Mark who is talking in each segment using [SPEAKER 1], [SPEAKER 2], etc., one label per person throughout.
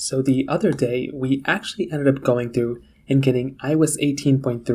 [SPEAKER 1] So the other day, we actually ended up going through and getting iOS 18.3,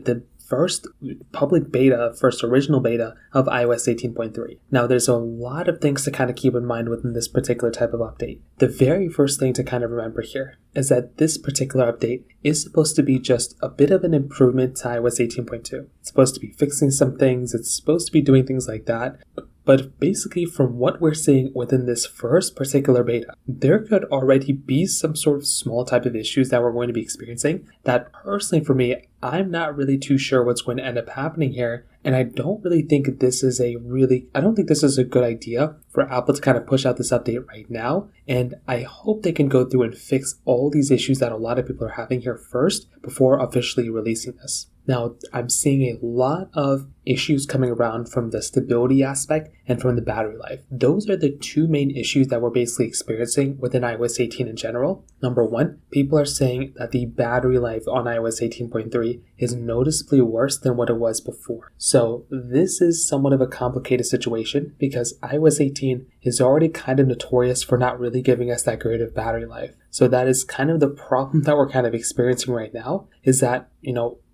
[SPEAKER 1] the first public beta, first original beta of iOS 18.3. Now, there's a lot of things to kind of keep in mind within this particular type of update. The very first thing to kind of remember here is that this particular update is supposed to be just a bit of an improvement to iOS 18.2. It's supposed to be fixing some things, it's supposed to be doing things like that. But basically, from what we're seeing within this first particular beta, there could already be some sort of small type of issues that we're going to be experiencing that personally for me, I'm not really too sure what's going to end up happening here. And I don't think this is a good idea for Apple to kind of push out this update right now. And I hope they can go through and fix all these issues that a lot of people are having here first before officially releasing this. Now, I'm seeing a lot of issues coming around from the stability aspect and from the battery life. Those are the two main issues that we're basically experiencing within iOS 18 in general. Number one, people are saying that the battery life on iOS 18.3 is noticeably worse than what it was before. So this is somewhat of a complicated situation because iOS 18 is already kind of notorious for not really giving us that great of battery life. So that is kind of the problem that we're kind of experiencing right now, is that,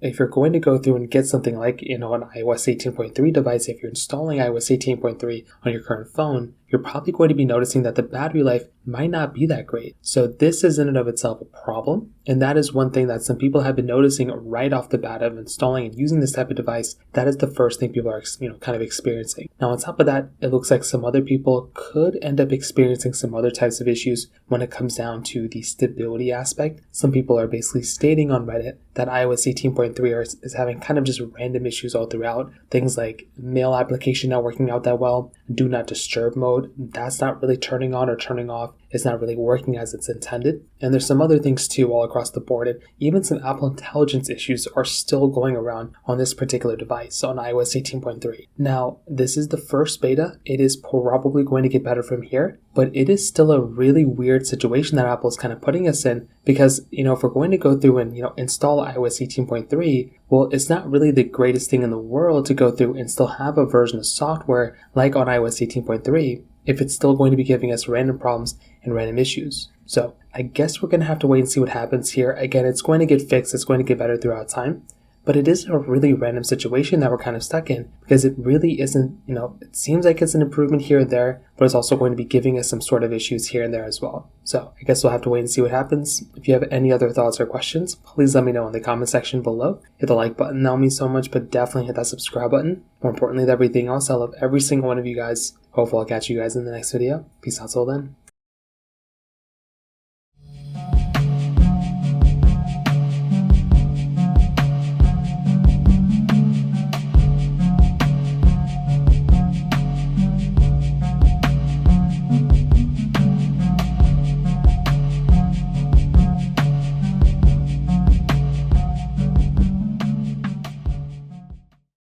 [SPEAKER 1] if you're going to go through and get something like, an iOS 18.3 device, if you're installing iOS 18.3 on your current phone, you're probably going to be noticing that the battery life might not be that great. So this is in and of itself a problem. And that is one thing that some people have been noticing right off the bat of installing and using this type of device. That is the first thing people are, kind of experiencing. Now, on top of that, it looks like some other people could end up experiencing some other types of issues when it comes down to the stability aspect. Some people are basically stating on Reddit that iOS 18.3 is having kind of just random issues all throughout. Things like mail application not working out that well, do not disturb mode, that's not really turning on or turning off. It's not really working as it's intended. And there's some other things too all across the board. And even some Apple Intelligence issues are still going around on this particular device on iOS 18.3. Now, this is the first beta. It is probably going to get better from here, but it is still a really weird situation that Apple is kind of putting us in because, if we're going to go through and, install iOS 18.3, well, it's not really the greatest thing in the world to go through and still have a version of software like on iOS 18.3 if it's still going to be giving us random problems and random issues. So I guess we're going to have to wait and see what happens here. Again, it's going to get fixed. It's going to get better throughout time. But it is a really random situation that we're kind of stuck in because it really isn't, it seems like it's an improvement here and there, but it's also going to be giving us some sort of issues here and there as well. So I guess we'll have to wait and see what happens. If you have any other thoughts or questions, please let me know in the comment section below. Hit the like button, that'll mean so much, but definitely hit that subscribe button. More importantly than everything else, I love every single one of you guys. Hopefully I'll catch you guys in the next video. Peace out till then.